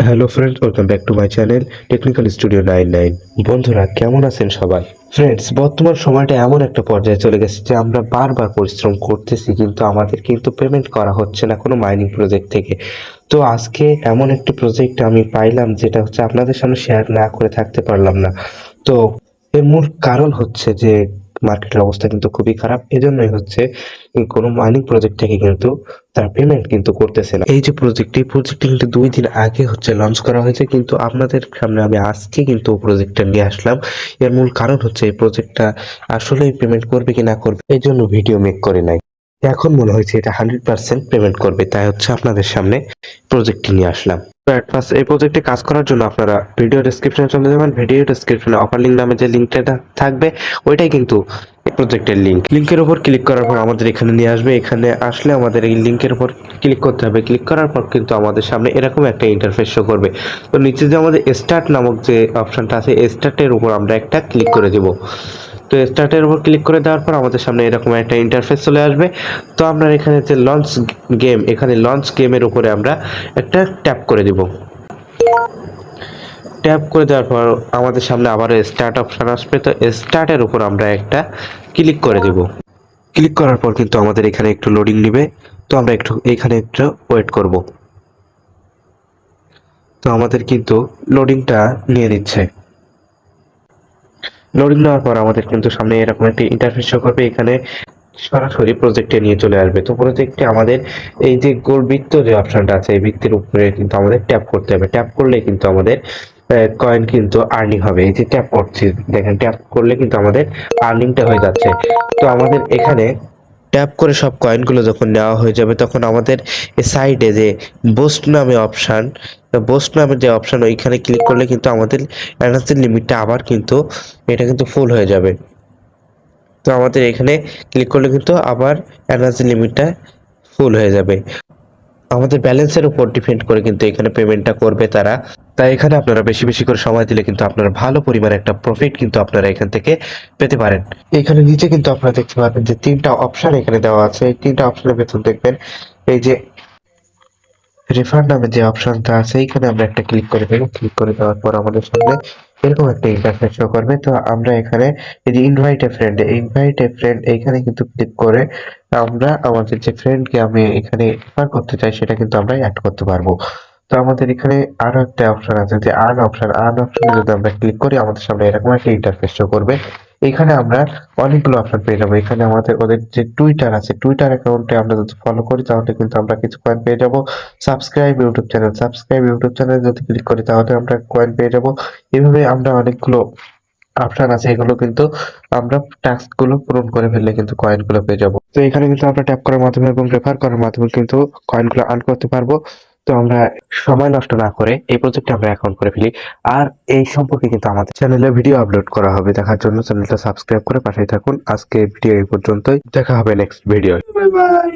Hello friends, welcome back to my channel technical studio 99। বন্ধুরা কেমন আছেন সবাই? ফ্রেন্ডস, বর্তমান সময়টা এমন একটা পর্যায়ে চলে গেছে যে আমরা বারবার পরিশ্রম করতেছি কিন্তু আমাদের কিন্তু পেমেন্ট করা হচ্ছে না কোনো মাইনিং প্রজেক্ট থেকে। তো আজকে এমন একটি প্রজেক্ট আমি পাইলাম যেটা হচ্ছে আপনাদের সামনে শেয়ার না করে থাকতে পারলাম না। তো এর মূল কারণ হচ্ছে যে মার্কেটের অবস্থা কিন্তু খুবই খারাপ, এজন্যই হচ্ছে কোনো মাইনিং প্রজেক্ট থেকে কিন্তু তারা পেমেন্ট কিন্তু করতেছে না। এই যে এই প্রজেক্টটি কিন্তু 2 দিন আগে হচ্ছে লঞ্চ করা হয়েছে, কিন্তু আপনাদের সামনে আমি আজকে কিন্তু প্রজেক্টটা নিয়ে আসলাম। এর মূল কারণ হচ্ছে এই প্রজেক্টটা আসলেই পেমেন্ট করবে কি না করবে, এই জন্য ভিডিও মেক করে নাই। এখন মনে হয়েছে এটা 100% পেমেন্ট করবে, তাই হচ্ছে আপনাদের সামনে প্রজেক্টটি নিয়ে আসলাম। তো at first এই প্রজেক্টে কাজ করার জন্য আপনারা ভিডিও ডেসক্রিপশনে চলে যাবেন। ভিডিও ডেসক্রিপশনে অফার লিঙ্ক নামে যে লিঙ্কটা থাকবে ওইটাই কিন্তু এই প্রজেক্টের লিঙ্কের উপর ক্লিক করার পর আমাদের এখানে নিয়ে আসবে। এখানে আসলে আমাদের এই লিঙ্কের উপর ক্লিক করতে হবে। ক্লিক করার পর কিন্তু আমাদের সামনে এরকম একটা ইন্টারফেস শো করবে। তো নিচে যে আমাদের স্টার্ট নামক যে অপশনটা আছে, স্টার্টের উপর আমরা একটা ক্লিক করে দেব। তো স্টার্টের উপর ক্লিক করে দেওয়ার পর আমাদের সামনে এরকম একটা ইন্টারফেস চলে আসবে। তো আমরা এখানে যে লঞ্চ গেম, এখানে লঞ্চ গেমের উপরে আমরা একটা ট্যাপ করে দিব। ট্যাপ করে দেওয়ার পর আমাদের সামনে আবার স্টার্ট অপশন আসবে। তো স্টার্টের উপর আমরা একটা ক্লিক করে দেব। ক্লিক করার পর কিন্তু আমাদের এখানে একটু লোডিং নেবে। তো আমরা এখানে একটু ওয়েট করব। তো আমাদের কিন্তু লোডিংটা নিয়ে নিচ্ছে। লোডিং নেওয়ার পর আমাদের কিন্তু সামনে এরকম একটা ইন্টারফেস শো করবে। এখানে সরাসরি প্রজেক্টে নিয়ে চলে আসবে। তো প্রজেক্টে আমাদের এই যে গোল বৃত্ত যে অপশনটা আছে, এই বৃত্তের উপরে কিন্তু আমাদের ট্যাপ করতে হবে। ট্যাপ করলে কিন্তু আমাদের কয়েন কিন্তু আর্নিং হবে। এই যে ট্যাপ করছি, দেখেন ট্যাপ করলে কিন্তু আমাদের আর্নিংটা হয়ে যাচ্ছে। তো আমাদের এখানে ট্যাপ করে সব কয়েনগুলো যখন নেওয়া হয়ে যাবে তখন আমাদের সাইডে যে বুস্ট নামে অপশান, বুস্ট নামের যে অপশান, ওইখানে ক্লিক করলে কিন্তু আমাদের এনার্জির লিমিটটা আবার কিন্তু এটা কিন্তু ফুল হয়ে যাবে। তো আমাদের এখানে ক্লিক করলে কিন্তু আবার এনার্জি লিমিটটা ফুল হয়ে যাবে। আমাদের ব্যালেন্সের উপর ডিপেন্ড করে কিন্তু এখানে পেমেন্টটা করবে তারা। তাই এখানে আপনারা বেশি বেশি করে সময় দিলে কিন্তু আপনারা ভালো পরিমাণে একটা প্রফিট কিন্তু আপনারা এখান থেকে পেতে পারেন। এখানে নিচে কিন্তু আপনারা দেখতে পাবেন যে 3টা অপশন এখানে দেওয়া আছে। এই 3টা অপশনের ভেতর দেখবেন এই যে রেফার নামে যে অপশনটা আছে, এইখানে আমরা একটা ক্লিক করে দেবো। ক্লিক করে দেওয়ার পর আমাদের সামনে এরকম একটা ইন্টারফেস শো করবে। তো আমরা এখানে এই যে ইনভাইট এ ফ্রেন্ড এইখানে কিন্তু ক্লিক করে আমরা আমাদের যে ফ্রেন্ডকে আমি এখানে রেফার করতে চাই সেটা কিন্তু আমরা অ্যাড করতে পারবো। তো আমাদের এখানে আরো একটা অপশন আছে যে আর্ন অপশনে যদি আমরা ক্লিক করি আমাদের সামনে এরকম একটা ইন্টারফেস শো করবে। এখানে আমরা অনেকগুলো অপশন পেয়ে যাবো। এখানে আমাদের ওদের যে টুইটার আছে, টুইটার অ্যাকাউন্টে আমরা যদি ফলো করি তাহলে কিন্তু আমরা কিছু কয়েন পেয়ে যাবো। সাবস্ক্রাইব ইউটিউব চ্যানেল যদি ক্লিক করি তাহলে আমরা কয়েন পেয়ে যাব। এভাবে আমরা অনেকগুলো অপশন আছে, এগুলো কিন্তু আমরা টাস্ক গুলো পূরণ করে ফেললে কিন্তু কয়েন গুলো পেয়ে যাব। তো এখানে কিন্তু আমরা ট্যাপ করার মাধ্যমে এবং রেফার করার মাধ্যমে কিন্তু কয়েন গুলো আর্ন করতে পারবো। তো আমরা সময় নষ্ট না করে এই প্রজেক্টে আমরা অ্যাকাউন্ট করে ফেলি। আর এই সম্পর্কে কিন্তু আমাদের চ্যানেলে ভিডিও আপলোড করা হবে, দেখার জন্য চ্যানেলটা সাবস্ক্রাইব করে পাশেই থাকুন। আজকে ভিডিও এই পর্যন্তই, দেখা হবে নেক্সট ভিডিও। Bye bye.